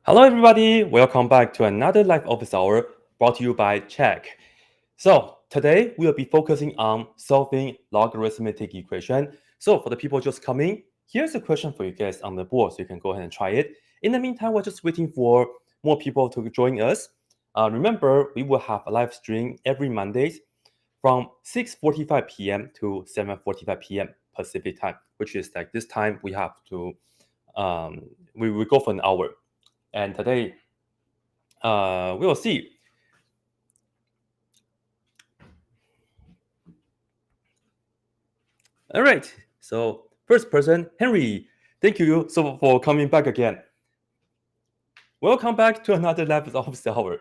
Hello, everybody. Welcome back to another live office hour brought to you by Chegg. So today we will be focusing on solving logarithmic equation. So for the people just coming, here's a question for you guys on the board, so you can go ahead and try it. In the meantime, we're just waiting for more people to join us. Remember, we will have a live stream every Mondays from 6:45 p.m. to 7:45 p.m. Pacific time, which is like this time we have to we will go for an hour. And today, we will see. All right. So first person, Henry. Thank you so for coming back again. Welcome back to another live office hour.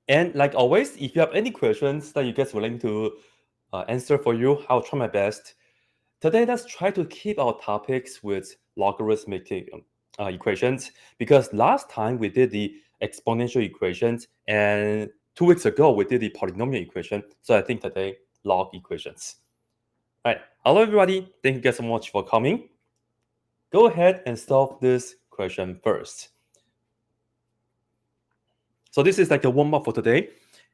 And like always, if you have any questions that you guys would like to answer for you, I'll try my best. Today, let's try to keep our topics with logarithmic equations, because last time we did the exponential equations, and 2 weeks ago we did the polynomial equation. So I think today, log equations. All right. Hello, everybody. Thank you guys so much for coming. Go ahead and solve this question first. So this is like a warm-up for today.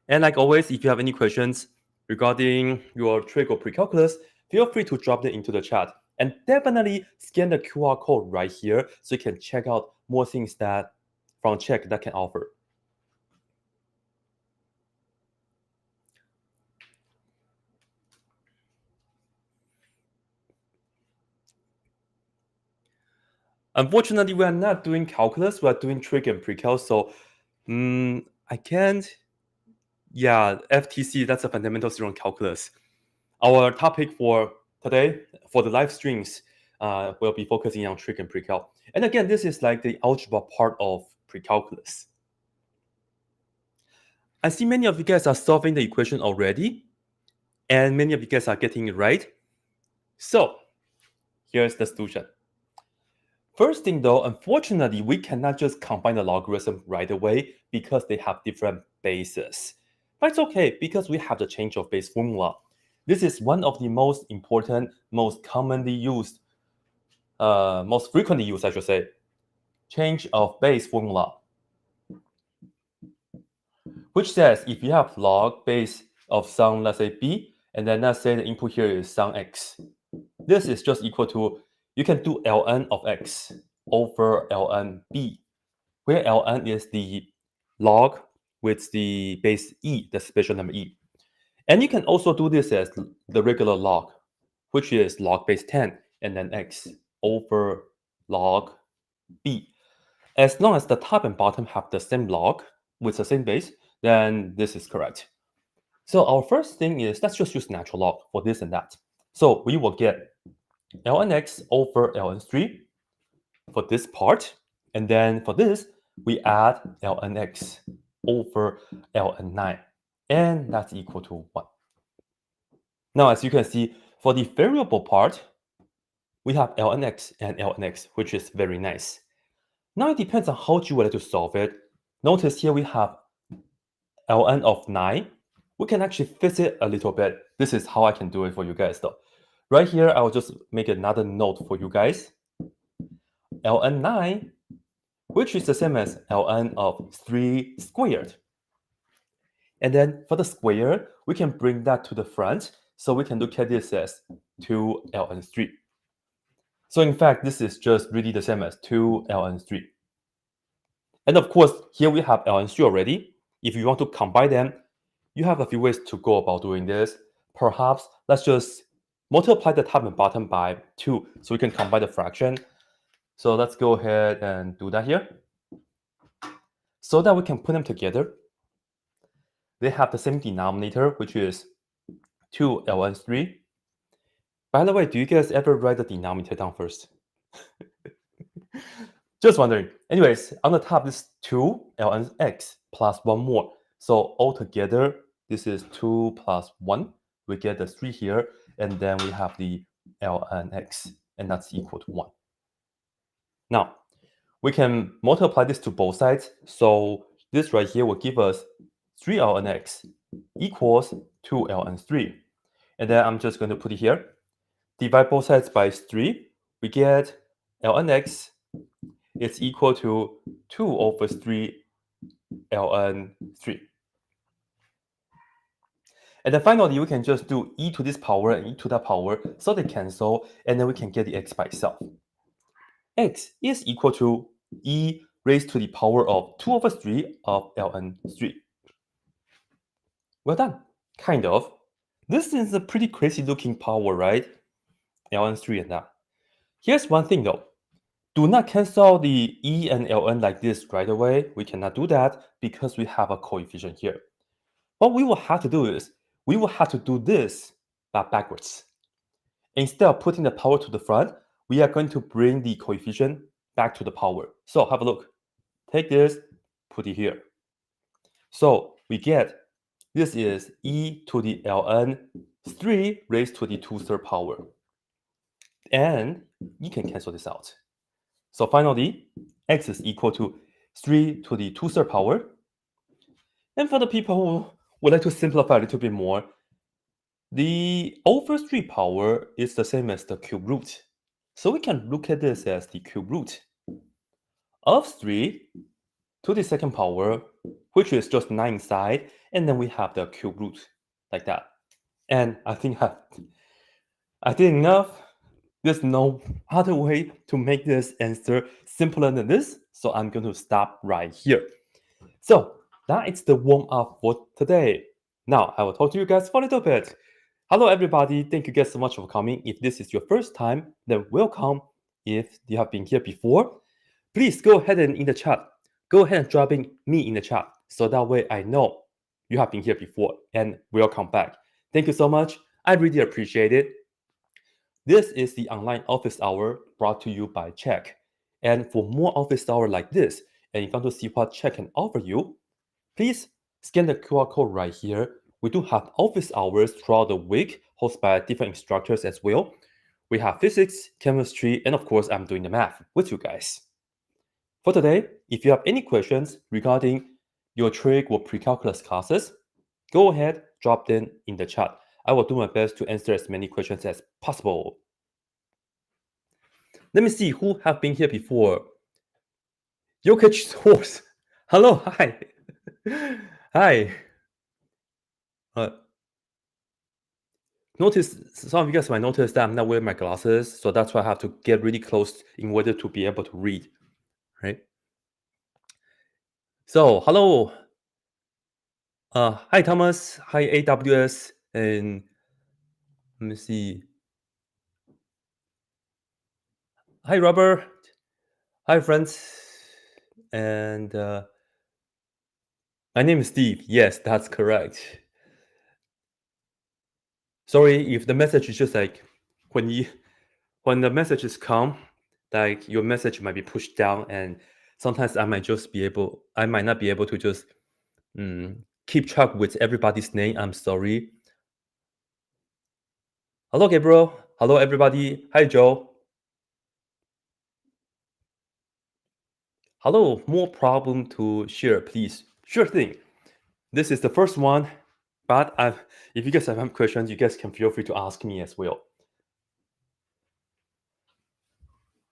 And like always, if you have any questions regarding your trig or precalculus, feel free to drop them into the chat. And definitely scan the QR code right here so you can check out more things that from Chegg that can offer. Unfortunately, we are not doing calculus. We are doing trig and precalc. So I can't. Yeah, FTC, that's a fundamental theorem calculus. Our topic for today, for the live streams, will be focusing on trig and precalc. And again, this is like the algebra part of precalculus. I see many of you guys are solving the equation already, and many of you guys are getting it right. So here's the solution. First thing though, unfortunately, we cannot just combine the logarithm right away because they have different bases. But it's okay because we have the change of base formula. This is one of the most important, most commonly used, most frequently used, I should say, change of base formula, which says if you have log base of some, let's say b, and then let's say the input here is some x, this is just equal to, you can do ln of x over ln b, where ln is the log with the base e, the special number e. And you can also do this as the regular log, which is log base 10 and then x over log b. As long as the top and bottom have the same log with the same base, then this is correct. So our first thing is, let's just use natural log for this and that. So we will get ln x over ln 3 for this part. And then for this, we add ln x over ln 9. And that's equal to 1. Now, as you can see, for the variable part, we have ln x and ln x, which is very nice. Now it depends on how you would like to solve it. Notice here we have ln of 9. We can actually fix it a little bit. This is how I can do it for you guys though. Right here, I will just make another note for you guys. ln 9, which is the same as ln of 3 squared. And then for the square, we can bring that to the front. So we can look at this as 2 ln 3. So in fact, this is just really the same as 2 ln 3. And of course, here we have ln 3 already. If you want to combine them, you have a few ways to go about doing this. Perhaps let's just multiply the top and bottom by 2 so we can combine the fraction. So let's go ahead and do that here, so that we can put them together. They have the same denominator, which is 2 ln 3. By the way, do you guys ever write the denominator down first? Just wondering. Anyways, on the top is 2 ln x plus 1 more. So altogether, this is 2 plus 1. We get the 3 here, and then we have the ln x, and that's equal to 1. Now, we can multiply this to both sides. So this right here will give us 3 ln x equals 2 ln 3. And then I'm just going to put it here. divide both sides by 3, we get ln x is equal to 2 over 3 ln 3. And then finally, we can just do e to this power and e to that power, so they cancel, and then we can get the x by itself. X is equal to e raised to the power of 2 over 3 of ln 3. Well done, kind of. This is a pretty crazy looking power, right? ln 3 and that. Here's one thing though. Do not cancel the e and ln like this right away. We cannot do that because we have a coefficient here. What we will have to do is, we will have to do this but backwards. Instead of putting the power to the front, we are going to bring the coefficient back to the power. So have a look. Take this, put it here. So we get, this is e to the ln 3 raised to the 2/3 power. And you can cancel this out. So finally, x is equal to 3 to the 2/3 power. And for the people who would like to simplify a little bit more, the over 3 power is the same as the cube root. So we can look at this as the cube root of 3 to the second power, which is just 9 inside, and then we have the cube root like that. And I think I did enough. There's no other way to make this answer simpler than this, so I'm going to stop right here. So that is the warm-up for today. Now I will talk to you guys for a little bit. Hello everybody, thank you guys so much for coming. If this is your first time, then welcome. If you have been here before, please go ahead and in the chat, go ahead and drop in me in the chat, so that way I know you have been here before, and welcome back. Thank you so much, I really appreciate it. This is the online office hour brought to you by Chegg. And for more office hour like this, and if you want to see what Chegg can offer you, please scan the QR code right here. We do have office hours throughout the week, hosted by different instructors as well. We have physics, chemistry, and of course, I'm doing the math with you guys. For today, if you have any questions regarding your trig or pre-calculus classes, go ahead, drop them in the chat. I will do my best to answer as many questions as possible. Let me see who have been here before. Jokic Horse. Hello, hi. Hi. Notice, some of you guys might notice that I'm not wearing my glasses, so that's why I have to get really close in order to be able to read, right? So, hello. Hi, Thomas. Hi, AWS. And let me see. Hi, Robert. Hi, friends. And my name is Steve. Yes, that's correct. Sorry if the message is just like when the messages come, like your message might be pushed down, and sometimes I might not be able to just keep track with everybody's name. I'm sorry. Hello, Gabriel. Hello, everybody. Hi, Joe. Hello. More problem to share, please. Sure thing. This is the first one, but if you guys have questions, you guys can feel free to ask me as well.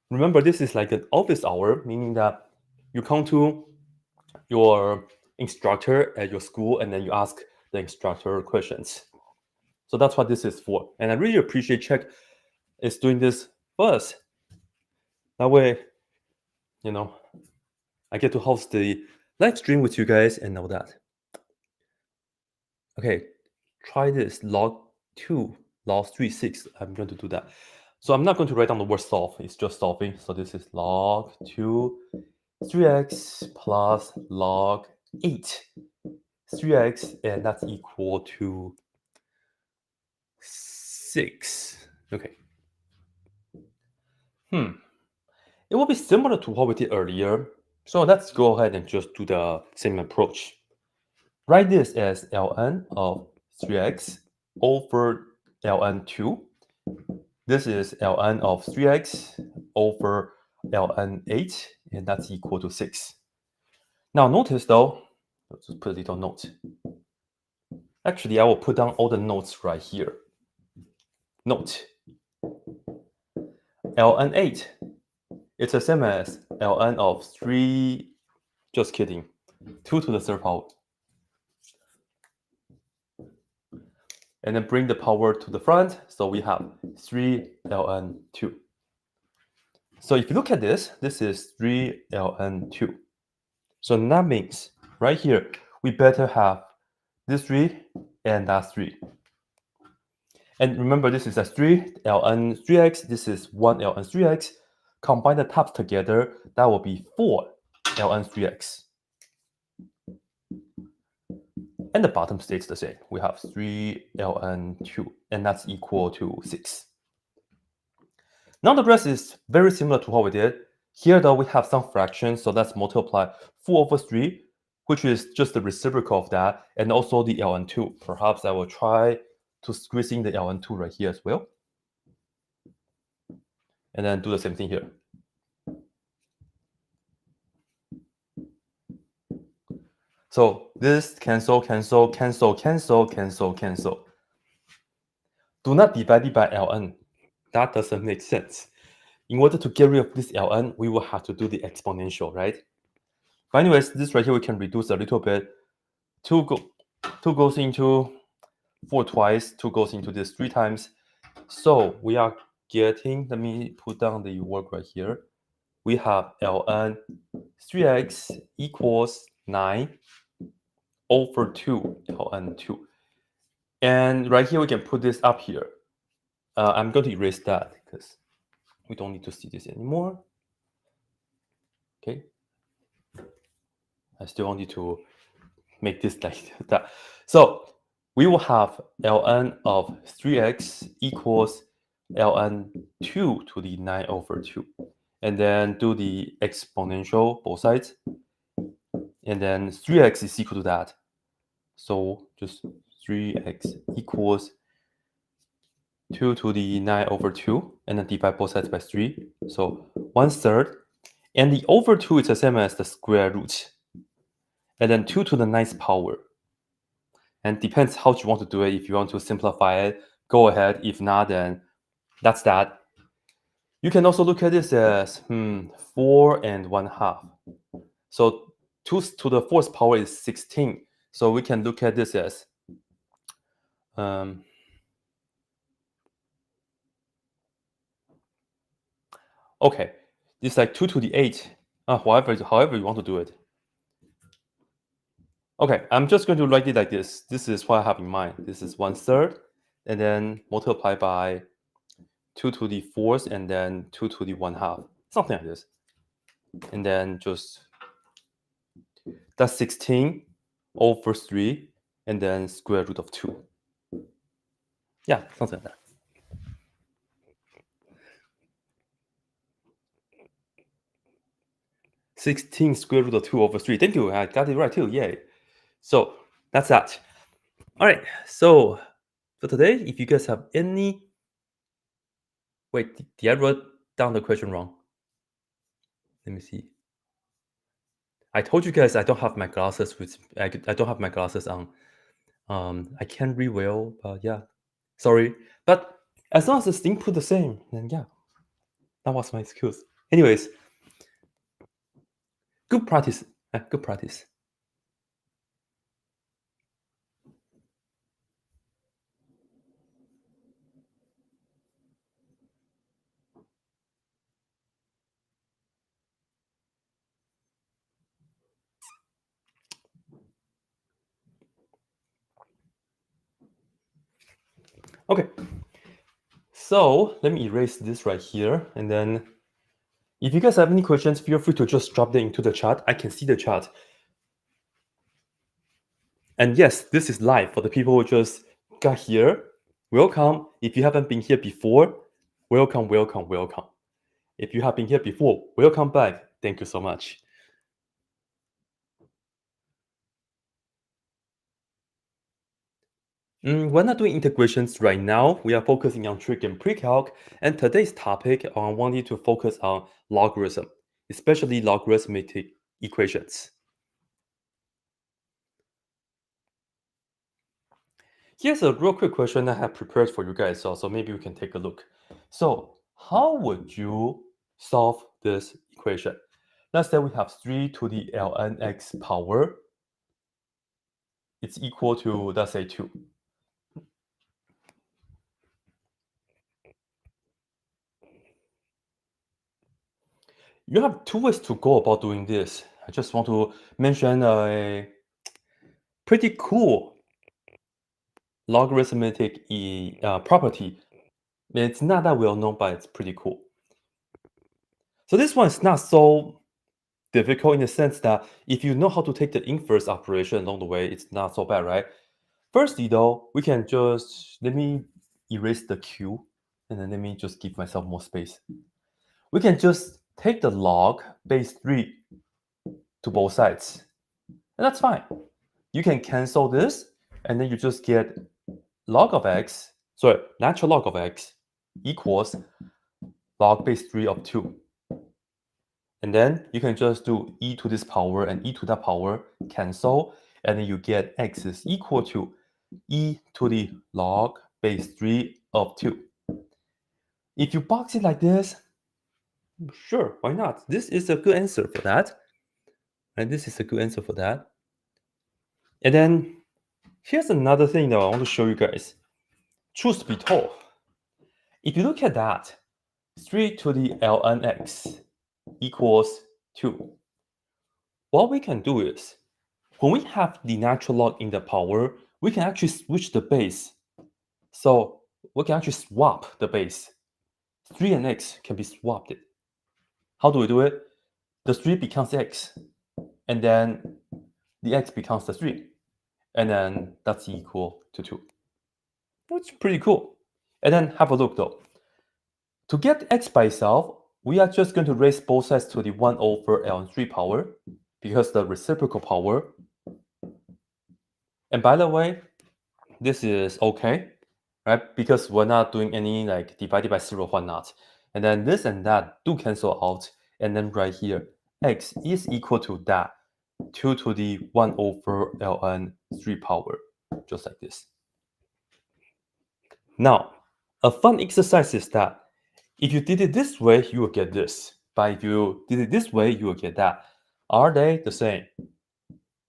Remember, this is like an office hour, meaning that you come to your instructor at your school and then you ask the instructor questions. So that's what this is for. And I really appreciate Chegg is doing this for us. That way, I get to host the live stream with you guys and all that. Okay, try this, log 2, log 3, 6. I'm going to do that. So I'm not going to write down the word solve. It's just solving. So this is log 2, 3x plus log 8. 3x, and that's equal to 6. Okay. It will be similar to what we did earlier. So let's go ahead and just do the same approach. Write this as ln of 3x over ln 2. This is ln of 3x over ln 8, and that's equal to 6. Now notice though, let's just put a little note. Actually, I will put down all the notes right here. Note, ln8. It's the same as ln of 3, just kidding, 2 to the third power. And then bring the power to the front, so we have 3 ln 2. So if you look at this, this is 3 ln 2. So that means right here, we better have this 3 and that 3. And remember, this is a 3 ln 3x, this is 1 ln 3x. Combine the tops together, that will be 4 ln 3x. And the bottom stays the same. We have 3 ln 2, and that's equal to 6. Now the rest is very similar to what we did. Here though, we have some fractions, so let's multiply 4 over 3, which is just the reciprocal of that, and also the ln 2. Perhaps I will try to squeeze in the ln 2 right here as well. And then do the same thing here. So this cancel, cancel, cancel, cancel, cancel, cancel. Do not divide it by ln. That doesn't make sense. In order to get rid of this ln, we will have to do the exponential, right? But anyways, this right here we can reduce a little bit. 2 goes into 4 twice, 2 goes into this 3 times. So we are getting, let me put down the work right here. We have ln 3x equals 9 over 2 ln 2. And right here we can put this up here. I'm going to erase that because we don't need to see this anymore. Okay. I still want you to make this like that. So we will have ln of 3x equals ln 2 to the 9 over 2. And then do the exponential both sides. And then 3x is equal to that. So just 3x equals 2 to the 9 over 2. And then divide both sides by 3. So 1/3. And the over 2 is the same as the square root. And then 2 to the 9th power. And depends how you want to do it. If you want to simplify it, go ahead. If not, then that's that. You can also look at this as 4 and 1/2. So 2 to the 4th power is 16. So we can look at this as okay, it's like 2 to the 8. However you want to do it. Okay, I'm just going to write it like this. This is what I have in mind. This is 1/3, and then multiply by 2 to the 4th, and then 2 to the 1/2. Something like this. And then just, that's 16 over 3, and then square root of 2. Yeah, something like that. (16 square root of 2 over 3). Thank you, I got it right too, yay. So that's that. All right, so for today, if you guys have any... Wait, did I write down the question wrong? Let me see. I told you guys I don't have my glasses with... I don't have my glasses on. I can't read well, but yeah, sorry. But as long as the thing put the same, then yeah, that was my excuse. Anyways, good practice. Good practice. Okay, so let me erase this right here, and then if you guys have any questions, feel free to just drop them into the chat. I can see the chat. And yes, this is live for the people who just got here. Welcome. If you haven't been here before, welcome, welcome, welcome. If you have been here before, welcome back. Thank you so much. We're not doing integrations right now. We are focusing on trig and precalc. And today's topic, I want you to focus on logarithm, especially logarithmic equations. Here's a real quick question I have prepared for you guys, so maybe we can take a look. So How would you solve this equation? Let's say we have 3 to the ln x power. It's equal to, let's say, 2. You have two ways to go about doing this. I just want to mention a pretty cool logarithmic property. It's not that well known, but it's pretty cool. So this one is not so difficult in the sense that if you know how to take the inverse operation along the way, it's not so bad, right? Firstly, though, we can just, let me erase the q, and then let me just give myself more space. We can just take the log base 3 to both sides, and that's fine. You can cancel this, and then you just get log of x, sorry, natural log of x equals log base 3 of 2. And then you can just do e to this power and e to that power cancel, and then you get x is equal to e to the log base 3 of 2. If you box it like this, sure, why not? This is a good answer for that. And this is a good answer for that. And then here's another thing that I want to show you guys. Truth be told, if you look at that, 3 to the ln x equals 2. What we can do is, when we have the natural log in the power, we can actually switch the base. So we can actually swap the base. 3 and x can be swapped. How do we do it? The 3 becomes x, and then the x becomes the 3, and then that's equal to 2. That's pretty cool. And then have a look though. To get x by itself, we are just going to raise both sides to the 1 over ln3 power, because the reciprocal power. And by the way, this is okay, right? Because we're not doing any like divided by 0 whatnot. And then this and that do cancel out. And then right here, x is equal to that, 2 to the 1 over ln 3 power, just like this. Now, a fun exercise is that if you did it this way, you will get this. But if you did it this way, you will get that. Are they the same?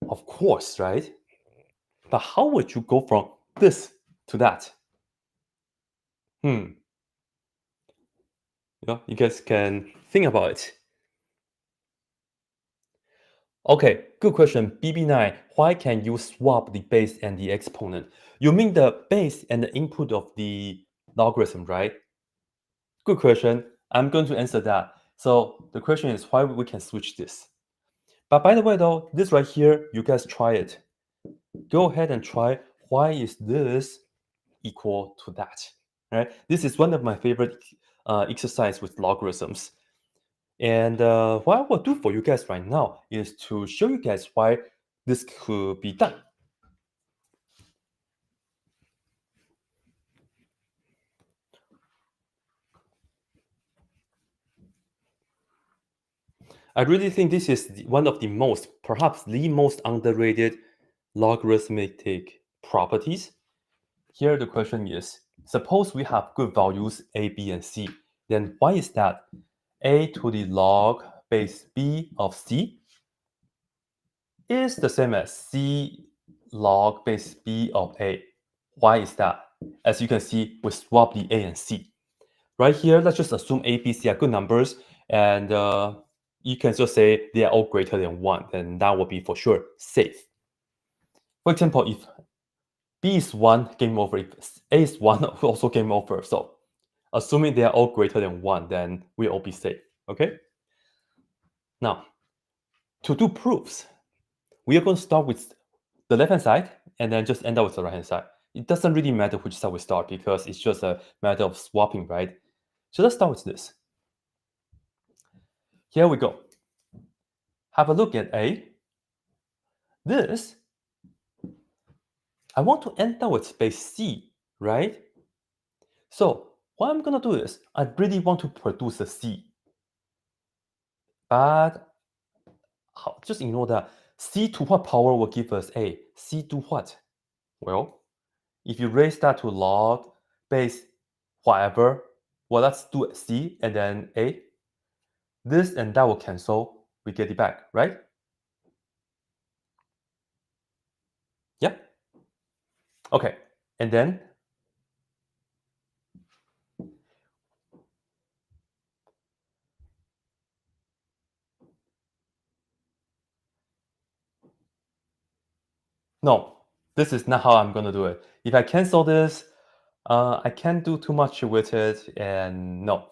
Of course, right? But how would you go from this to that? You guys can think about it. Okay, good question. BB9, why can you swap the base and the exponent? You mean the base and the input of the logarithm, right? Good question. I'm going to answer that. So the question is why we can switch this. But by the way, though, this right here, you guys try it. Go ahead and try. Why is this equal to that? Right? This is one of my favorite exercise with logarithms. And what I will do for you guys right now is to show you guys why this could be done. I really think this is one of the most, perhaps the most underrated logarithmic properties. Here the question is, suppose we have good values a, b, and c. Then why is that? A to the log base b of c is the same as c log base b of a. Why is that? As you can see, we swap the a and c. Right here, let's just assume a, b, c are good numbers, and you can just say they are all greater than 1, then that will be for sure safe. For example, if b is 1, game over. If a is 1, also game over. So assuming they are all greater than 1, then we'll all be safe, okay? Now, to do proofs, we are going to start with the left-hand side and then just end up with the right-hand side. It doesn't really matter which side we start because it's just a matter of swapping, right? So let's start with this. Here we go. Have a look at A. This, I want to end up with base C, right? So what I'm going to do is, I really want to produce a C. But just ignore that. C to what power will give us A? C to what? Well, if you raise that to log base whatever, Well, let's do C and then A. This and that will cancel. We get it back, right? Yeah. Okay. And then no, this is not how I'm going to do it. If I cancel this, I can't do too much with it. And no,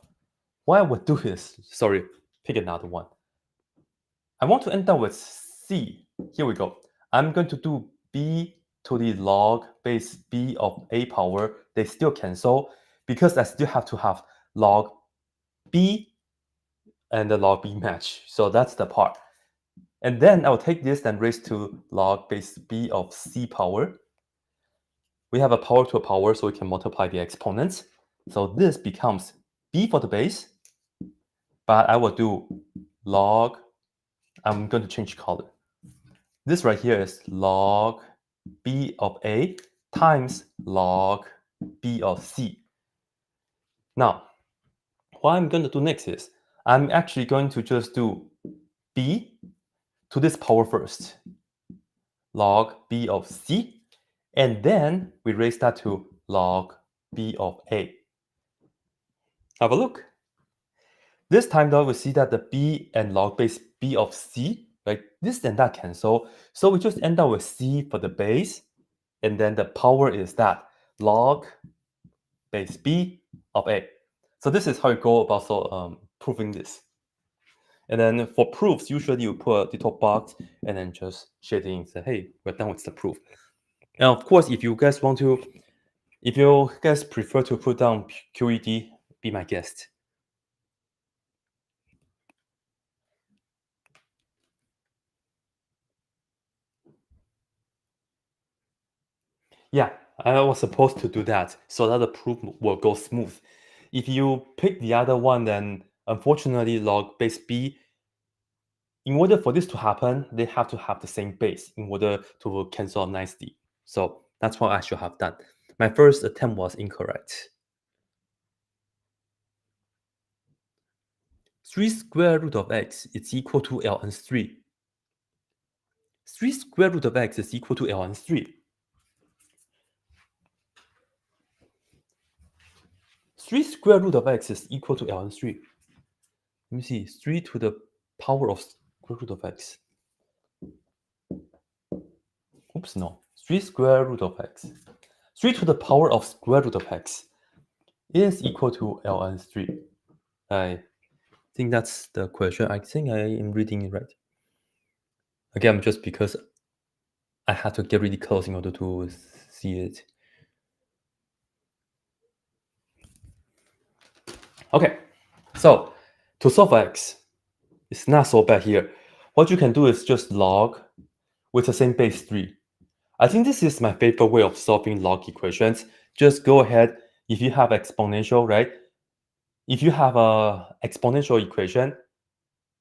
what I would do is, sorry, pick another one. I want to end up with C. Here we go. I'm going to do B to the log base B of A power. They still cancel because I still have to have log B and the log B match. So that's the part. And then I'll take this and raise to log base B of C power. We have a power to a power, so we can multiply the exponents. So this becomes B for the base, but I will do log, I'm going to change color. This right here is log B of A times log B of C. Now, what I'm going to do next is, I'm actually going to just do B to this power first, log B of C, and then we raise that to log B of A. Have a look. This time though, we see that the B and log base B of C, right? This and that cancel. So we just end up with C for the base. And then the power is that log base B of A. So this is how you go about proving this. And then for proofs, usually you put the top box and then just shade in and say, hey, we're done with the proof. And of course, if you guys prefer to put down QED, be my guest. Yeah, I was supposed to do that so that the proof will go smooth. If you pick the other one, then unfortunately log base B, in order for this to happen, they have to have the same base in order to cancel out nicely. So that's what I should have done. My first attempt was incorrect. 3 square root of x is equal to ln 3. 3 square root of x is equal to ln 3. 3 square root of x is equal to ln 3. Let me see, 3 to the power of square root of x. Oops, no. 3 square root of x. 3 to the power of square root of x is equal to ln 3. I think that's the question. I think I am reading it right. Again, just because I had to get really close in order to see it. Okay, so to solve x, it's not so bad here. What you can do is just log with the same base 3. I think this is my favorite way of solving log equations. Just go ahead, if you have exponential, right? If you have a exponential equation,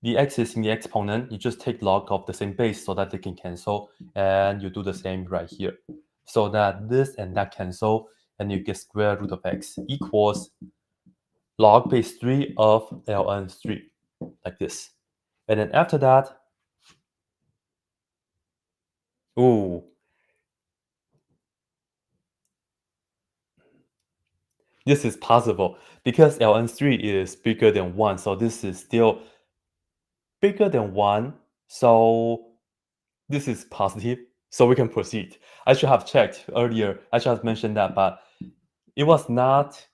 the x is in the exponent, you just take log of the same base so that they can cancel, and you do the same right here. So that this and that cancel, and you get square root of x equals log base 3 of ln 3, like this. And then after that, ooh, this is possible because ln 3 is bigger than 1, so this is still bigger than 1, so this is positive, so we can proceed. I should have checked earlier, I should have mentioned that, but it was not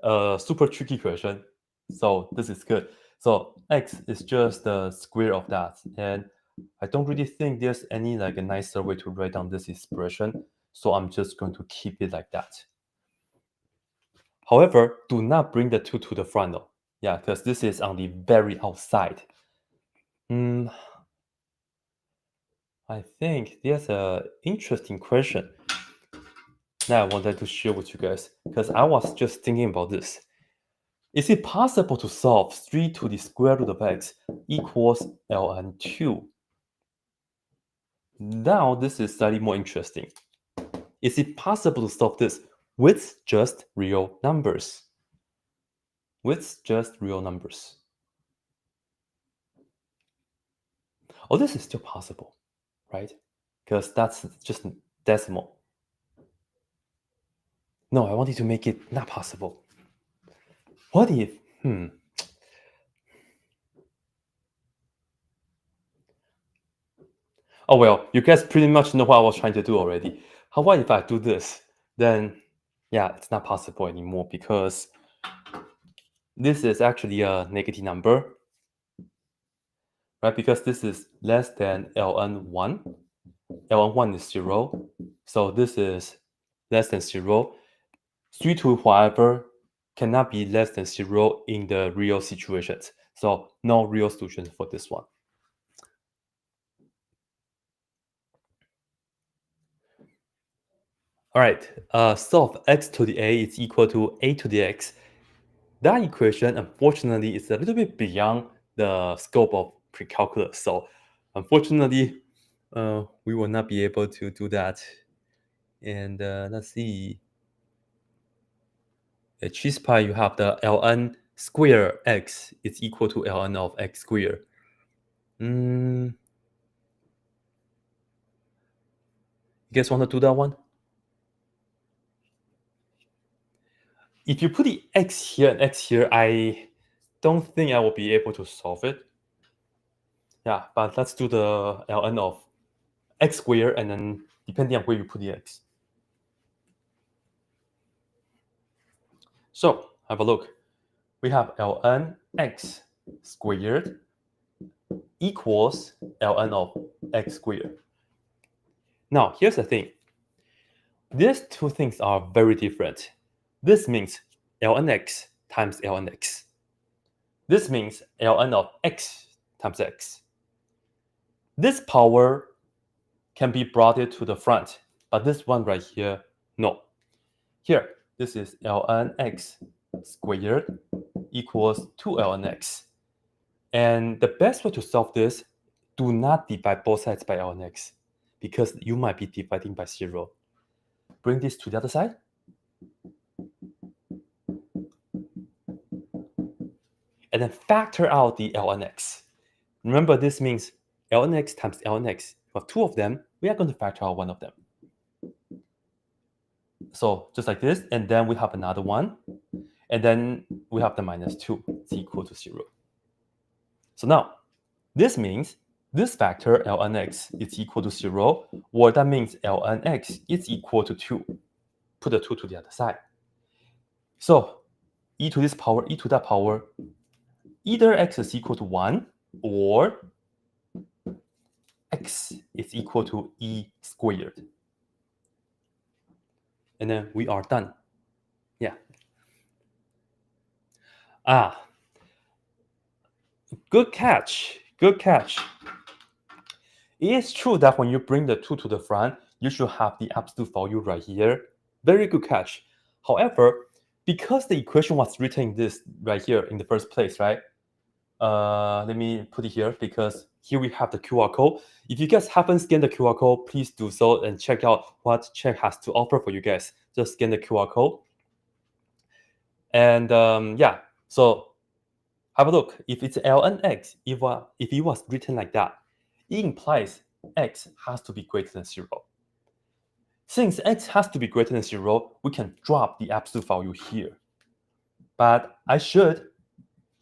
a super tricky question, so this is good. So x is just the square of that, and I don't really think there's any like a nicer way to write down this expression, so I'm just going to keep it like that. However, do not bring the 2 to the front though. Yeah, because this is on the very outside. I think there's an interesting question that I wanted to share with you guys because I was just thinking about this. Is it possible to solve 3 to the square root of x equals ln 2? Now this is slightly more interesting. Is it possible to solve this with just real numbers? with just real numbers. Oh, this is still possible, right? Because that's just decimal. No, I wanted to make it not possible. What if, Oh, well, you guys pretty much know what I was trying to do already. How about if I do this? Then, yeah, it's not possible anymore because this is actually a negative number, right? Because this is less than ln1. ln1 is 0. So this is less than 0. 3 to whatever cannot be less than 0 in the real situations. So no real solution for this one. All right, solve x to the a is equal to a to the x. That equation, unfortunately, is a little bit beyond the scope of precalculus. So unfortunately, we will not be able to do that. And let's see. At cheese pie, you have the ln square x is equal to ln of x squared. You guys want to do that one? If you put the x here and x here, I don't think I will be able to solve it. Yeah, but let's do the ln of x squared, and then depending on where you put the x. So have a look. We have ln x squared equals ln of x squared. Now, here's the thing. These two things are very different. This means ln x times ln x. This means ln of x times x. This power can be brought it to the front, but this one right here, no. Here, this is ln x squared equals 2ln x. And the best way to solve this, do not divide both sides by ln x, because you might be dividing by 0. Bring this to the other side. And then factor out the ln x. Remember, this means ln x times ln x. For two of them, we are going to factor out one of them. So just like this, and then we have another one, and then we have the minus 2. It's equal to 0. So now, this means this factor ln x is equal to 0, or that means ln x is equal to 2. Put the 2 to the other side. So e to this power, e to that power, either x is equal to 1 or x is equal to e squared. And then we are done. Yeah. Good catch. Good catch. It is true that when you bring the 2 to the front, you should have the absolute value right here. Very good catch. However, because the equation was written this right here in the first place, right? Let me put it here because here we have the QR code. If you guys haven't scanned the QR code, please do so and check out what Chegg has to offer for you guys. Just scan the QR code. And yeah, so have a look. If it's ln x, if it was written like that, it implies x has to be greater than 0. Since x has to be greater than 0, we can drop the absolute value here. But I should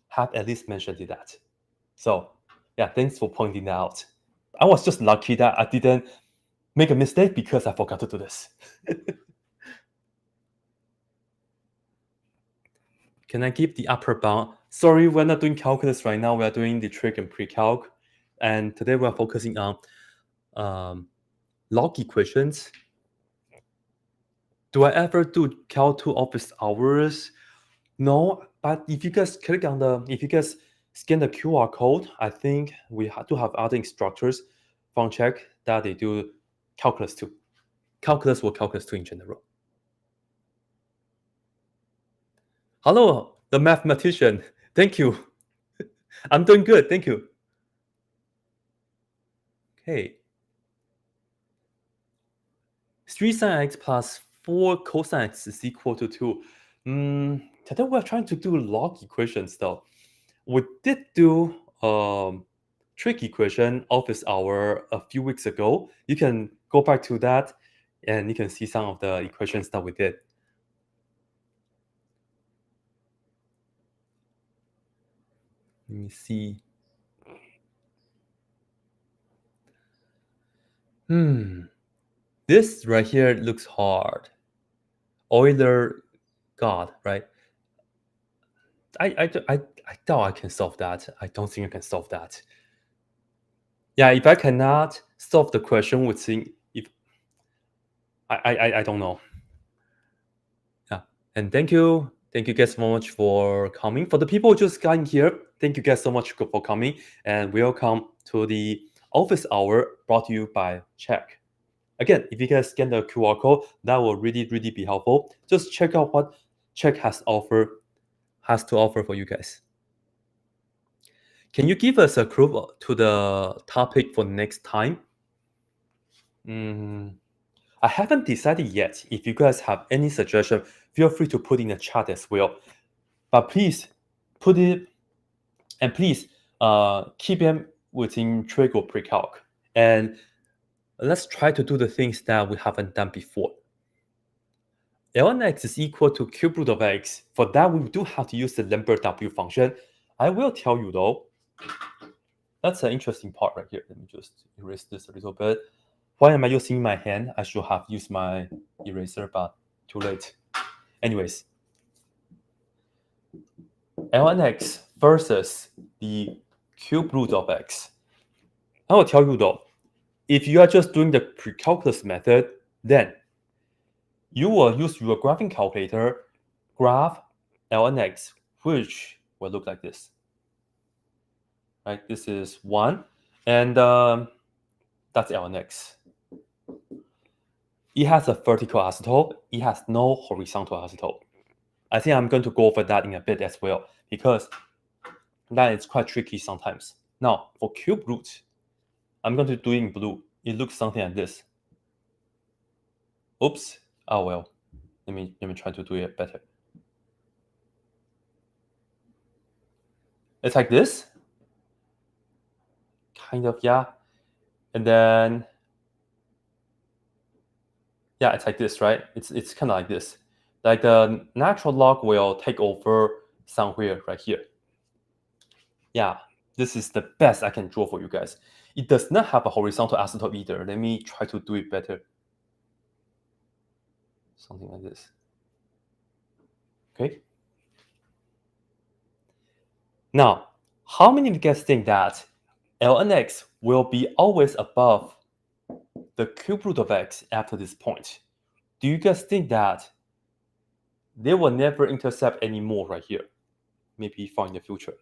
have at least mentioned that. So yeah, thanks for pointing that out. I was just lucky that I didn't make a mistake because I forgot to do this. Can I give the upper bound? Sorry, we're not doing calculus right now. We're doing the trig and precalc. And today we're focusing on log equations. Do I ever do Cal 2 office hours? No, but if you guys click on if you guys scan the QR code, I think we do have other instructors from Chegg that they do calculus 2. Calculus or calculus 2 in general. Hello, the mathematician. Thank you. I'm doing good. Thank you. Okay. 3 sine x plus 4 cosine x is equal to 2. today we're trying to do log equations though. We did do trig equation office hour a few weeks ago. You can go back to that and you can see some of the equations that we did. Let me see. This right here looks hard. Euler God, right? I doubt I can solve that. I don't think I can solve that. Yeah, if I cannot solve the question within, if I don't know. Yeah, and thank you guys so much for coming. For the people who just got in here, thank you guys so much for coming, and welcome to the office hour brought to you by Chegg. Again, if you guys scan the QR code, that will really be helpful. Just check out what Chegg has to offer for you guys. Can you give us a clue to the topic for next time? I haven't decided yet. If you guys have any suggestion, feel free to put in the chat as well. But please put it, and please keep them within Trig or Precalc. And let's try to do the things that we haven't done before. ln x is equal to cube root of x. For that, we do have to use the Lambert W function. I will tell you though, that's an interesting part right here. Let me just erase this a little bit. Why am I using my hand? I should have used my eraser, but too late. Anyways, ln x versus the cube root of x. I will tell you though, if you are just doing the precalculus method, then you will use your graphing calculator, graph ln x, which will look like this. Right, this is 1, and that's ln x. It has a vertical asymptote. It has no horizontal asymptote. I think I'm going to go over that in a bit as well, because that is quite tricky sometimes. Now, for cube root, I'm going to do it in blue. It looks something like this. Oops. Oh well. Let me try to do it better. It's like this. Kind of, yeah. And then, yeah, it's like this, right? It's kind of like this. Like the natural log will take over somewhere right here. Yeah, this is the best I can draw for you guys. It does not have a horizontal asymptote either. Let me try to do it better. Something like this. Okay. Now, how many of you guys think that ln x will be always above the cube root of x after this point? Do you guys think that they will never intercept anymore right here? Maybe far in the future.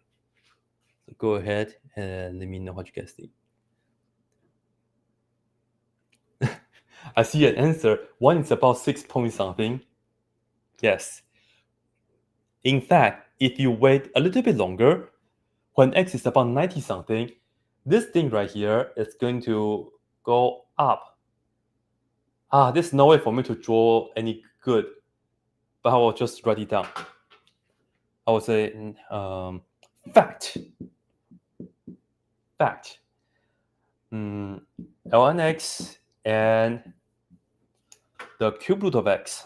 So go ahead and let me know what you guys think. I see an answer. One is about 6 point something. Yes. In fact, if you wait a little bit longer, when x is about 90 something, this thing right here is going to go up. There's no way for me to draw any good, but I will just write it down. I will say fact. ln x and the cube root of x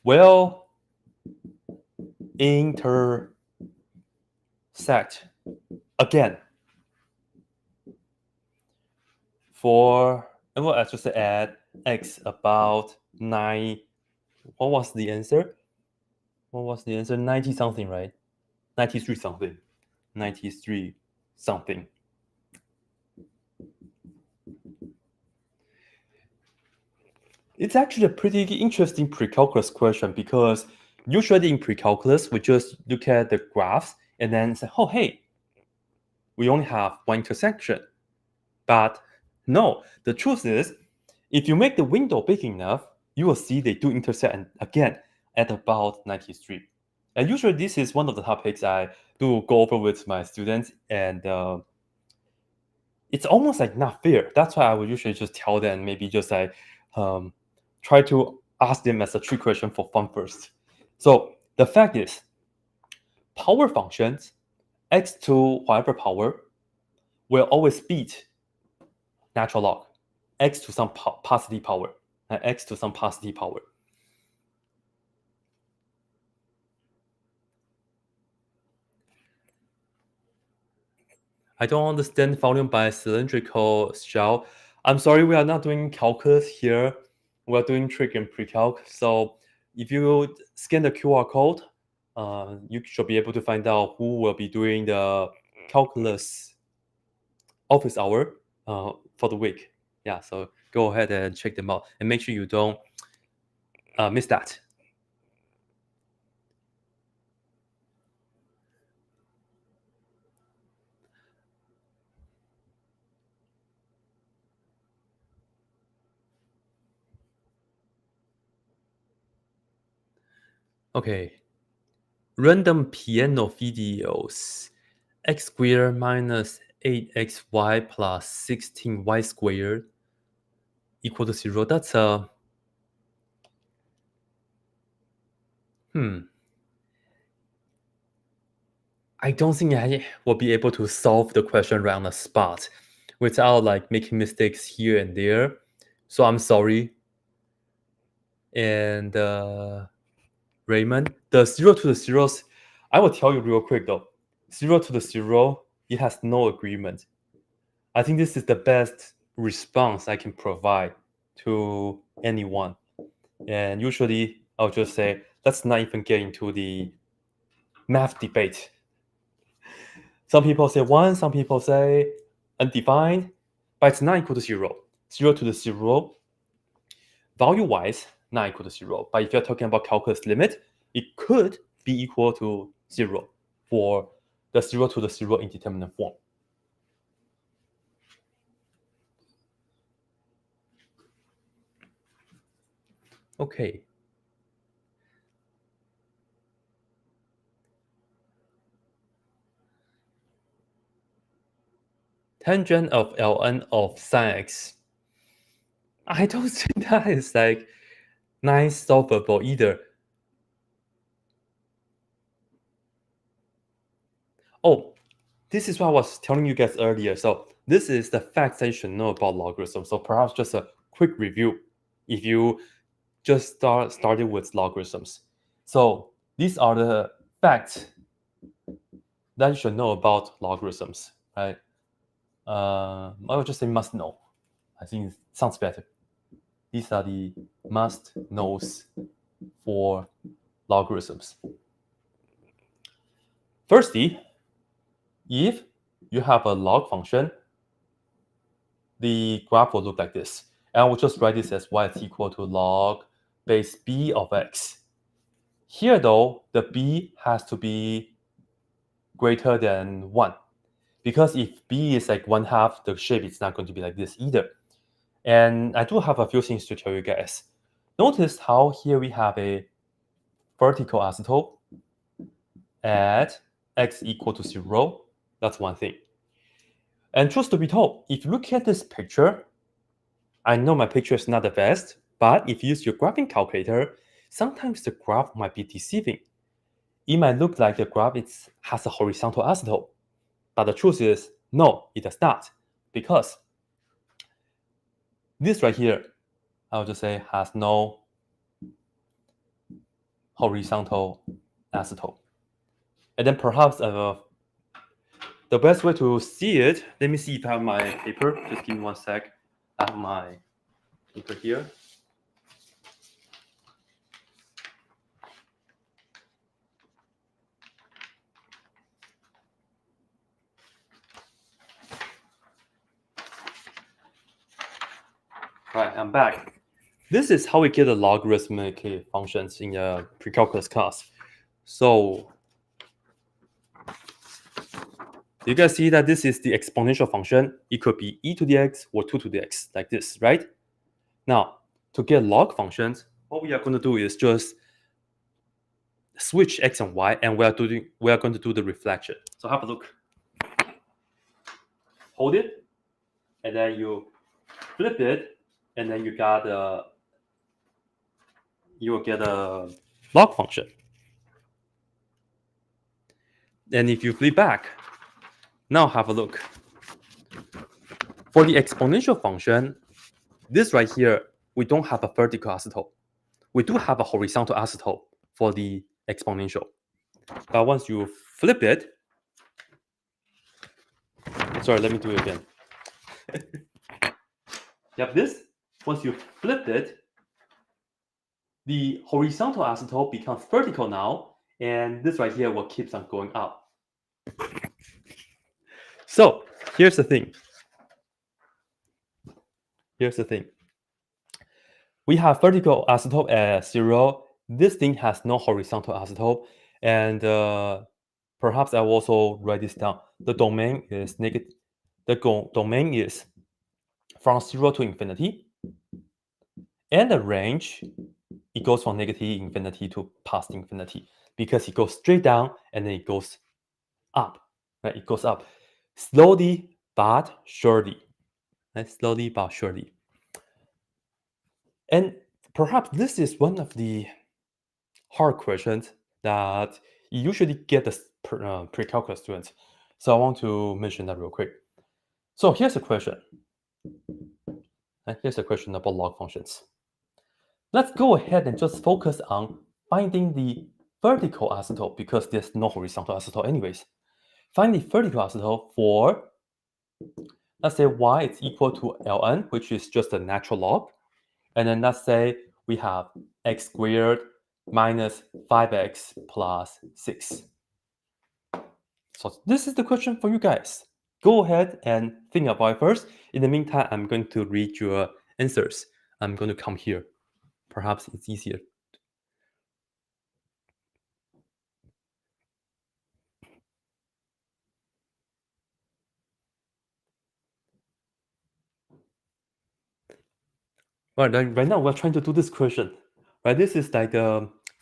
will intersect again for, well, I just add x about 9. What was the answer? 90 something, right? 93 something. 93 something. It's actually a pretty interesting precalculus question, because usually in precalculus, we just look at the graphs and then say, oh, hey, we only have one intersection. But no, the truth is, if you make the window big enough, you will see they do intersect again at about 93. And usually this is one of the topics I do go over with my students, and it's almost like not fair. That's why I would usually just tell them, maybe just like try to ask them as a trick question for fun first. So the fact is, power functions, x to whatever power, will always beat natural log, x to some positive power, and x to some positive power. I don't understand volume by cylindrical shell. I'm sorry, we are not doing calculus here. We're doing trig and precalc. So if you scan the QR code, you should be able to find out who will be doing the calculus office hour for the week. Yeah, so go ahead and check them out and make sure you don't miss that. Okay. Random piano videos. X squared minus 8xy plus 16y squared equal to 0. That's a... I don't think I will be able to solve the question right on the spot without like making mistakes here and there. So I'm sorry. And Raymond, the 0 to the zeros, I will tell you real quick though. 0 to the 0, it has no agreement. I think this is the best response I can provide to anyone. And usually I'll just say, let's not even get into the math debate. Some people say 1, some people say undefined, but it's not equal to 0. 0 to the 0, value-wise, not equal to 0. But if you're talking about calculus limit, it could be equal to 0 for the 0 to the 0 indeterminate form. Okay. Tangent of ln of sine x. I don't think that is like nice solvable either. Oh, this is what I was telling you guys earlier. So this is the facts that you should know about logarithms. So perhaps just a quick review if you just started with logarithms. So these are the facts that you should know about logarithms, right? I would just say must know. I think it sounds better. These are the must knows for logarithms. Firstly, if you have a log function, the graph will look like this. And we'll just write this as y is equal to log base b of x. Here though, the b has to be greater than 1. Because if b is like 1/2, the shape is not going to be like this either. And I do have a few things to tell you guys. Notice how here we have a vertical asymptote at x equal to 0. That's one thing. And truth to be told, if you look at this picture, I know my picture is not the best, but if you use your graphing calculator, sometimes the graph might be deceiving. It might look like the graph has a horizontal asymptote, but the truth is, no, it does not, because this right here, I'll just say has no horizontal asymptote. And then perhaps the best way to see it, let me see if I have my paper. Just give me 1 sec. I have my paper here. Right, I'm back. This is how we get the logarithmic functions in a precalculus class. So you guys see that this is the exponential function. It could be e to the x or 2 to the x, like this, right? Now, to get log functions, what we are going to do is just switch x and y, and we are going to do the reflection. So have a look. Hold it, and then you flip it, and then you will get a log function. And if you flip back, now have a look. For the exponential function, this right here, we don't have a vertical asymptote. We do have a horizontal asymptote for the exponential. But once you flip it, sorry, let me do it again. You have this. Once you flip it, the horizontal asymptote becomes vertical now, and this right here will keep on going up. So here's the thing. We have vertical asymptote at 0. This thing has no horizontal asymptote, and perhaps I will also write this down. The domain is negative. The domain is from 0 to infinity, and the range, it goes from negative infinity to past infinity because it goes straight down and then it goes up. Right? It goes up slowly but surely. Right? Slowly but surely. And perhaps this is one of the hard questions that you usually get the pre-calculus students. So I want to mention that real quick. So here's a question. Here's a question about log functions. Let's go ahead and just focus on finding the vertical asymptote because there's no horizontal asymptote anyways. Find the vertical asymptote for, let's say y is equal to ln, which is just a natural log. And then let's say we have x squared minus 5x plus 6. So this is the question for you guys. Go ahead and think about it first. In the meantime, I'm going to read your answers. I'm going to come here. Perhaps it's easier. Right now we're trying to do this question. Right, this is like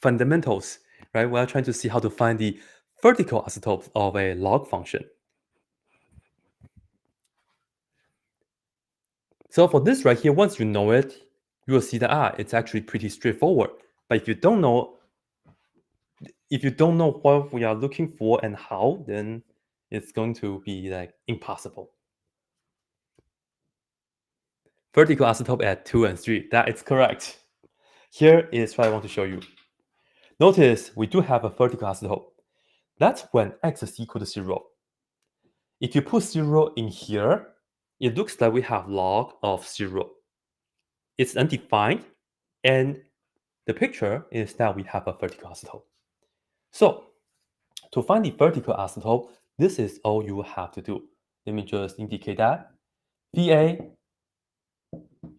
fundamentals. Right, we're trying to see how to find the vertical asymptote of a log function. So for this right here, once you know it, you will see that it's actually pretty straightforward. But if you don't know what we are looking for and how, then it's going to be like impossible. Vertical asymptote at 2 and 3. That is correct. Here is what I want to show you. Notice we do have a vertical asymptote. That's when x is equal to 0. If you put 0 in here, it looks like we have log of 0. It's undefined, and the picture is that we have a vertical asymptote. So, to find the vertical asymptote, this is all you have to do. Let me just indicate that. VA,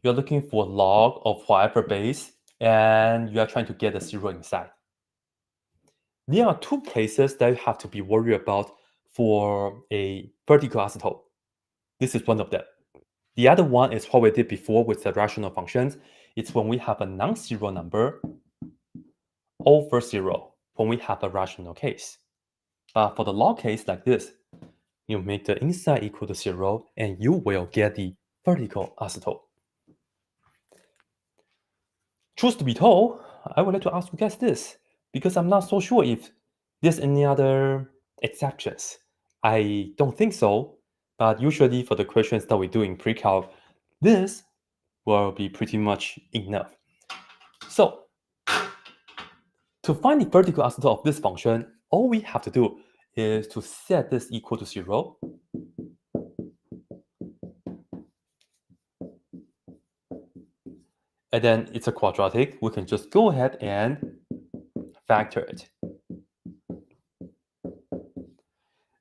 you're looking for log of whatever base, and you are trying to get a 0 inside. There are two cases that you have to be worried about for a vertical asymptote. This is one of them. The other one is what we did before with the rational functions. It's when we have a non-zero number over 0, when we have a rational case. But for the log case like this, you make the inside equal to 0, and you will get the vertical asymptote. Truth to be told, I would like to ask you guys this, because I'm not so sure if there's any other exceptions. I don't think so, but usually for the questions that we do in Precalc, this will be pretty much enough. So, to find the vertical asymptote of this function, all we have to do is to set this equal to 0. And then it's a quadratic. We can just go ahead and factor it.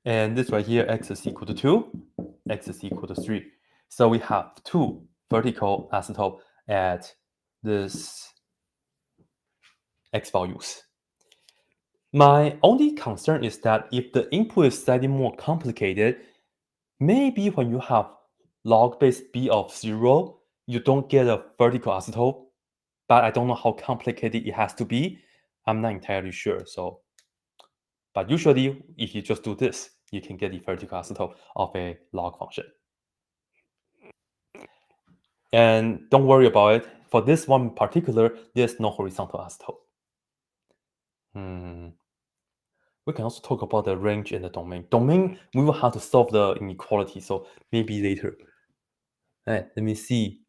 And this right here, x is equal to 2, x is equal to 3. So we have two vertical asymptote at this x values. My only concern is that if the input is slightly more complicated, maybe when you have log base b of 0, you don't get a vertical asymptote, but I don't know how complicated it has to be. I'm not entirely sure. But usually, if you just do this, you can get the vertical asymptote of a log function. And don't worry about it. For this one in particular, there's no horizontal asymptote. we can also talk about the range and the domain. Domain, we will have to solve the inequality, so maybe later. All right, let me see.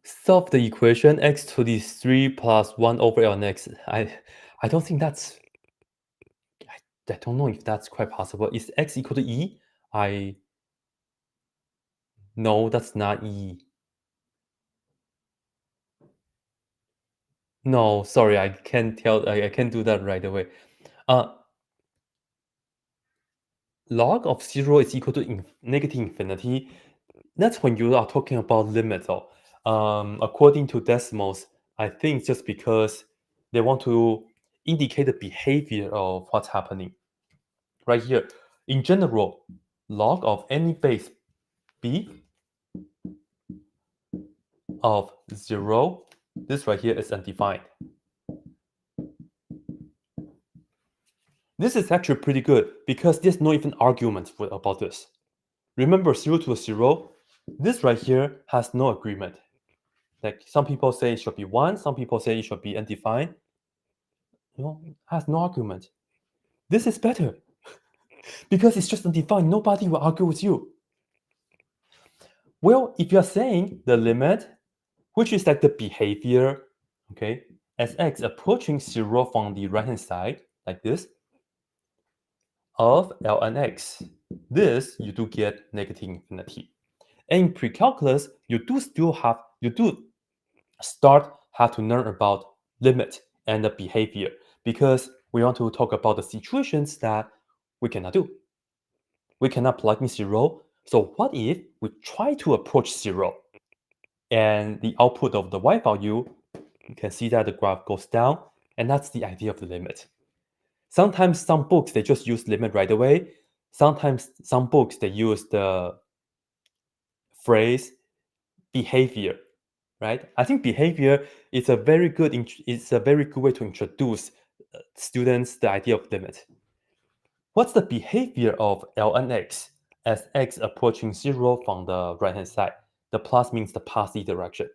Solve the equation x to the 3 plus 1 over ln(x). I don't think that's... I don't know if that's quite possible. Is x equal to e? No, that's not e. No, sorry, I can't tell. I can't do that right away. Uh, log of 0 is equal to negative infinity. That's when you are talking about limit, though. According to decimals, I think it's just because they want to indicate the behavior of what's happening. Right here, in general, log of any base b of 0, this right here is undefined. This is actually pretty good because there's no even argument about this. Remember 0 to 0, this right here has no agreement. Like some people say it should be 1, some people say it should be undefined. It has no argument. This is better because it's just undefined. Nobody will argue with you. Well, if you're saying the limit, which is like the behavior, okay, as x approaching 0 from the right hand side, like this, of ln x, this you do get negative infinity. And in precalculus, you do start have to learn about limit and the behavior because we want to talk about the situations that we cannot do. We cannot plug in 0. So what if we try to approach 0 and the output of the y value, you can see that the graph goes down, and that's the idea of the limit. Sometimes some books, they just use limit right away. Sometimes some books, they use the phrase behavior, right? I think behavior is a very good way to introduce students the idea of limit. What's the behavior of ln x as x approaching 0 from the right hand side? The plus means the positive direction.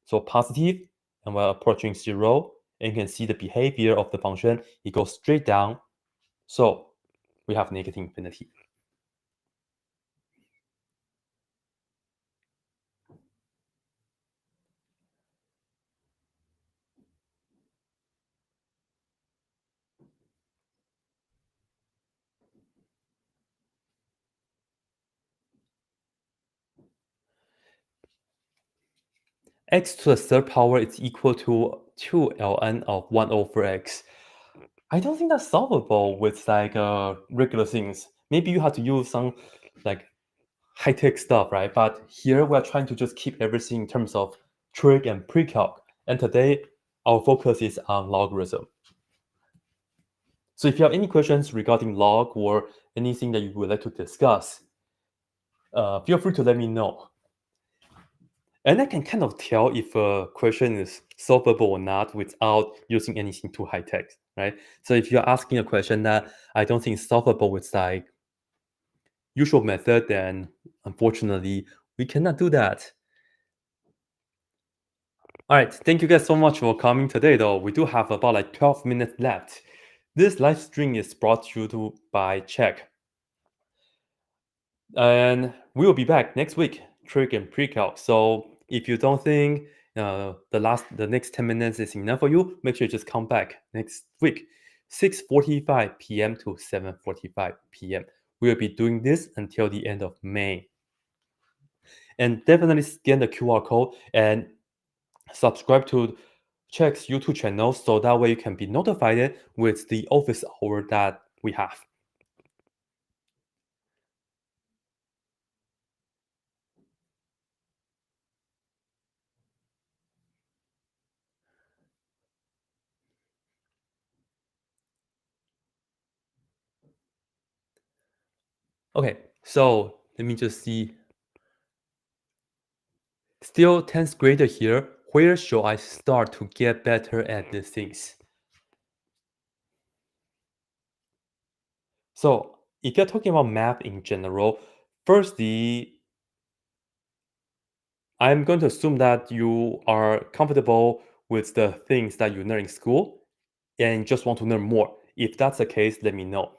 So positive, and we're approaching 0, and you can see the behavior of the function. It goes straight down. So we have negative infinity. X to the third power is equal to 2 ln of 1 over x. I don't think that's solvable with like regular things. Maybe you have to use some like high-tech stuff, right? But here we're trying to just keep everything in terms of trig and precalc. And today our focus is on logarithm. So if you have any questions regarding log or anything that you would like to discuss, feel free to let me know. And I can kind of tell if a question is solvable or not without using anything too high tech, right? So if you're asking a question that I don't think is solvable with like usual method, then unfortunately we cannot do that. All right, thank you guys so much for coming today though. We do have about like 12 minutes left. This live stream is brought to you by Chegg. And we will be back next week, Trig and Precalc. So if you don't think the next 10 minutes is enough for you, make sure you just come back next week, 6:45 p.m. to 7:45 p.m. We will be doing this until the end of May. And definitely scan the QR code and subscribe to Chegg's YouTube channel so that way you can be notified with the office hour that we have. Okay, so let me just see. Still 10th grader here. Where should I start to get better at these things? So if you're talking about math in general, firstly, I'm going to assume that you are comfortable with the things that you learn in school and just want to learn more. If that's the case, let me know.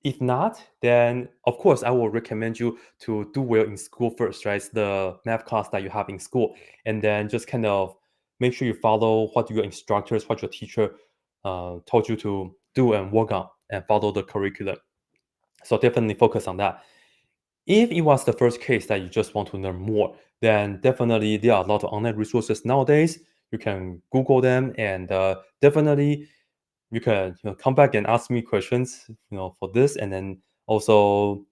If not, then of course I will recommend you to do well in school first, right? It's the math class that you have in school, and then just kind of make sure you follow what your instructors, what your teacher told you to do and work on, and follow the curriculum. So definitely focus on that. If it was the first case that you just want to learn more, then definitely there are a lot of online resources nowadays. You can Google them, and definitely you can come back and ask me questions for this. And then also,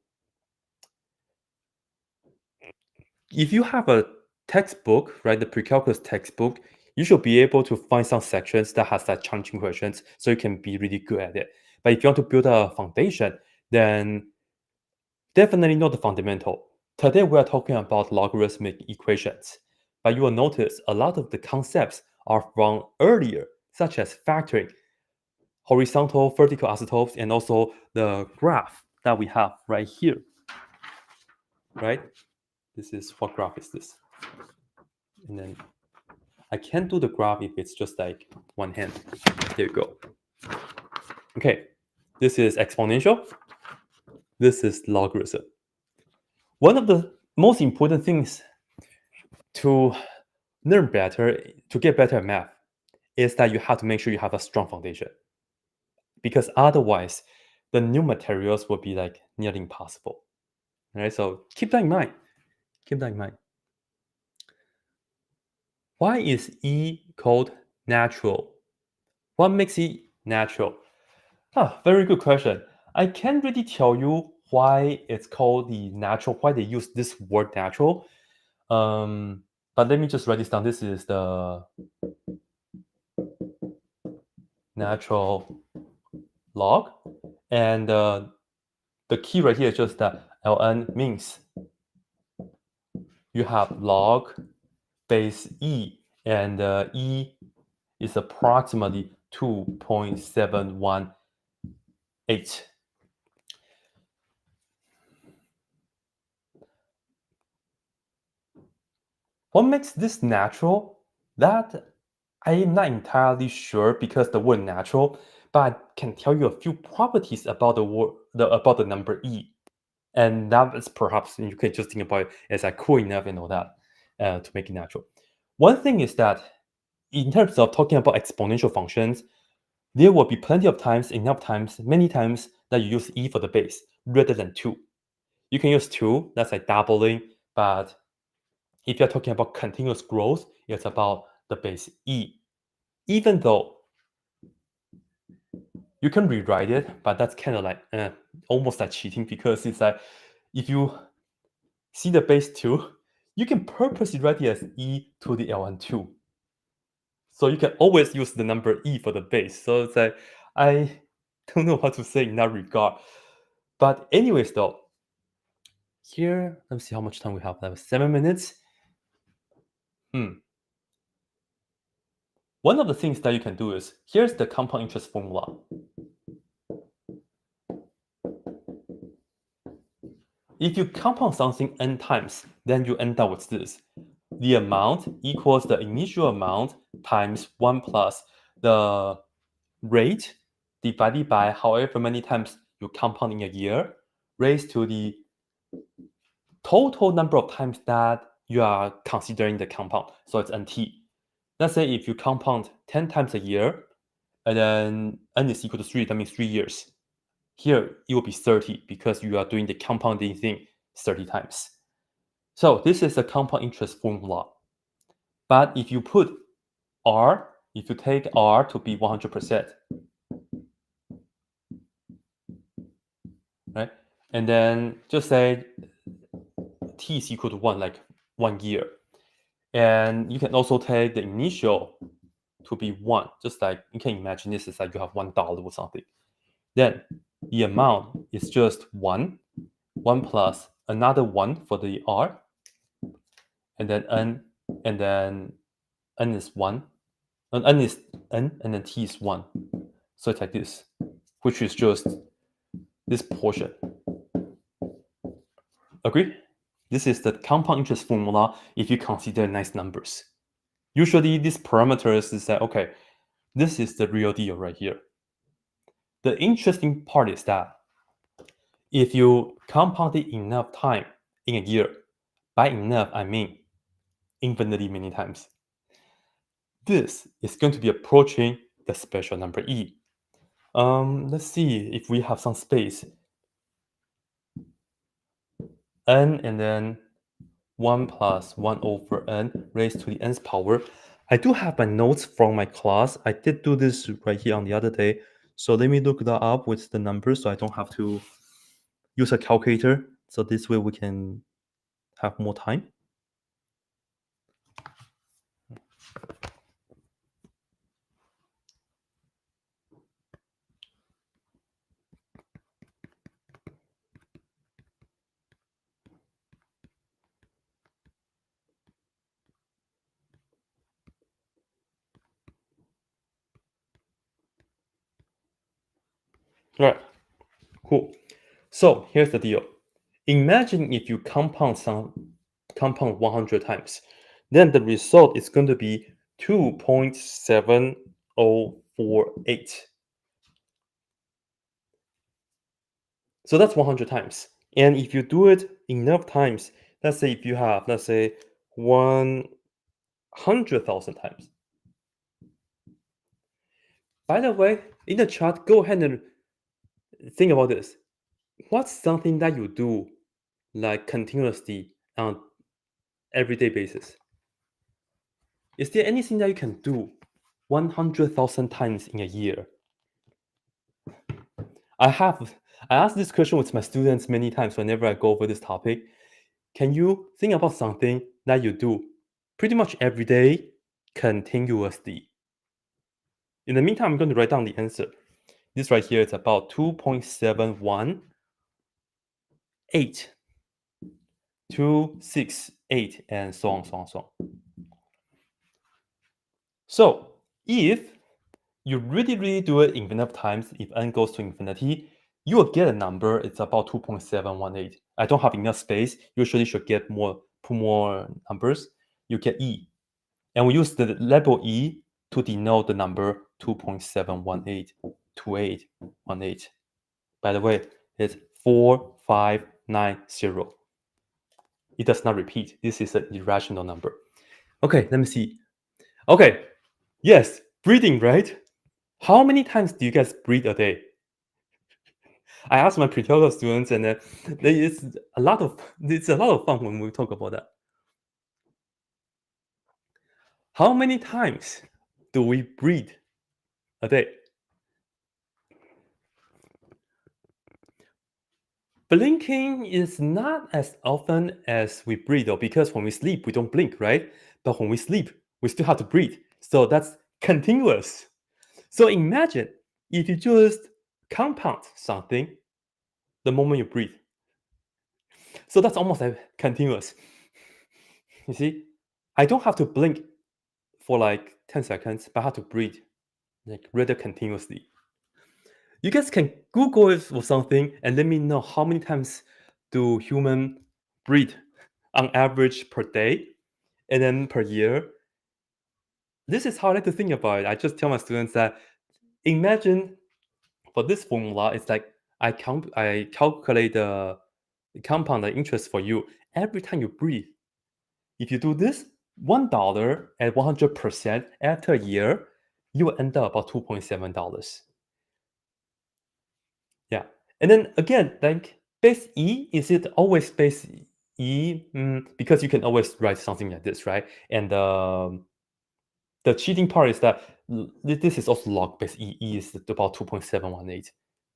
if you have a textbook, right, the Precalculus textbook, you should be able to find some sections that has that challenging questions, so you can be really good at it. But if you want to build a foundation, then definitely know the fundamental. Today we are talking about logarithmic equations, but you will notice a lot of the concepts are from earlier, such as factoring, horizontal, vertical asymptotes, and also the graph that we have right here, right? This is what graph is this? And then I can't do the graph if it's just like one hand. There you go. Okay, this is exponential. This is logarithm. One of the most important things to learn better, to get better at math, is that you have to make sure you have a strong foundation. Because otherwise, the new materials will be like nearly impossible. Right? So keep that in mind. Keep that in mind. Why is E called natural? What makes it natural? Very good question. I can't really tell you why it's called the natural, why they use this word natural. But let me just write this down. This is the natural log. And the key right here is just that ln means you have log base E, and E is approximately 2.718. What makes this natural? That I am not entirely sure because the word natural, but I can tell you a few properties about about the number E. And that is perhaps you can just think about it as like cool enough and all that to make it natural. One thing is that in terms of talking about exponential functions, there will be plenty of times, enough times, many times that you use e for the base rather than 2. You can use 2, that's like doubling, but if you're talking about continuous growth, it's about the base e. Even though you can rewrite it, but that's kind of like almost like cheating, because it's like if you see the base 2, you can purposely write it as e to the ln 2. So you can always use the number e for the base. So it's like, I don't know what to say in that regard. But anyways, though, here, let me see how much time we have. That was 7 minutes. One of the things that you can do is, here's the compound interest formula. If you compound something n times, then you end up with this. The amount equals the initial amount times 1 plus the rate divided by however many times you compound in a year, raised to the total number of times that you are considering the compound. So it's nt. Let's say if you compound 10 times a year, and then n is equal to 3, that means 3 years. Here, it will be 30 because you are doing the compounding thing 30 times. So this is the compound interest formula. But if you put r, if you take r to be 100%, right? And then just say t is equal to 1, like 1 year. And you can also take the initial to be 1, just like you can imagine this is like you have $1 or something. Then the amount is just 1 plus another 1 for the r, and then n is 1, and n is n, and then t is 1. So it's like this, which is just this portion. Agree? This is the compound interest formula if you consider nice numbers. Usually these parameters is that, okay, this is the real deal right here. The interesting part is that if you compound it enough time in a year, by enough I mean infinitely many times, this is going to be approaching the special number e. Let's see if we have some space. N and then 1 plus 1 over n raised to the nth power. I do have my notes from my class. I did do this right here on the other day. So let me look that up with the numbers so I don't have to use a calculator. So this way we can have more time. All right, cool. So here's the deal. Imagine if you compound 100 times, then the result is going to be 2.7048. So that's 100 times. And if you do it enough times, let's say if you have, let's say 100,000 times. By the way, in the chat, go ahead and think about this. What's something that you do like continuously on everyday basis? Is there anything that you can do 100,000 times in a year? I asked this question with my students many times whenever I go over this topic. Can you think about something that you do pretty much every day continuously? In the meantime, I'm going to write down the answer. This right here is about 2.718, 268, and so on, so on, so on. So if you really do it infinite times, if n goes to infinity, you will get a number. It's about 2.718. I don't have enough space. Usually should get more numbers. You get e. And we use the label e to denote the number 2.7182818. By the way, it's 4590. It does not repeat. This is an irrational number. Okay, let me see. Okay, yes, breathing, right? How many times do you guys breathe a day? I asked my Precalculus students, and it's a lot of fun when we talk about that. How many times do we breathe a day? Blinking is not as often as we breathe, though, because when we sleep, we don't blink, right? But when we sleep, we still have to breathe. So that's continuous. So imagine if you just compound something the moment you breathe. So that's almost like continuous. You see, I don't have to blink for like 10 seconds, but I have to breathe like rather continuously. You guys can Google it or something and let me know how many times do humans breathe on average per day and then per year. This is how I like to think about it. I just tell my students that imagine for this formula, it's like I calculate the compound interest for you every time you breathe. If you do this $1 at 100% after a year, you will end up about $2.7. Yeah. And then again, like base E, is it always base E? Because you can always write something like this, right? And the cheating part is that this is also log base E. E is about 2.718.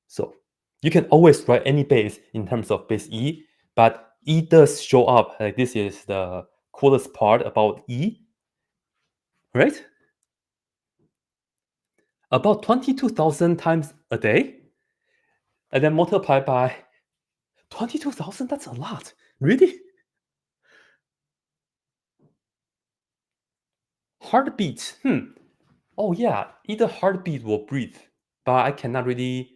So you can always write any base in terms of base E, but E does show up. Like this is the coolest part about E, right? About 22,000 times a day, and then multiply by 22,000. That's a lot. Really? Heartbeat. Oh yeah, either heartbeat or breathe, but I cannot really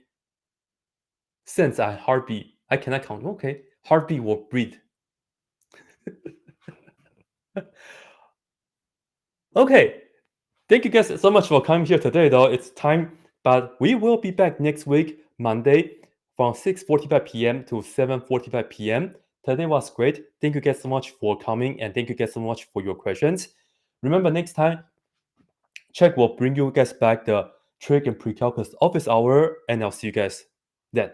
sense a heartbeat. I cannot count. Okay, heartbeat or breathe. Okay, thank you guys so much for coming here today, though. It's time, but we will be back next week, Monday, from 6:45 p.m. to 7:45 p.m. Today was great. Thank you guys so much for coming, and thank you guys so much for your questions. Remember, next time, Chegg will bring you guys back the Trig and Precalculus office hour, and I'll see you guys then.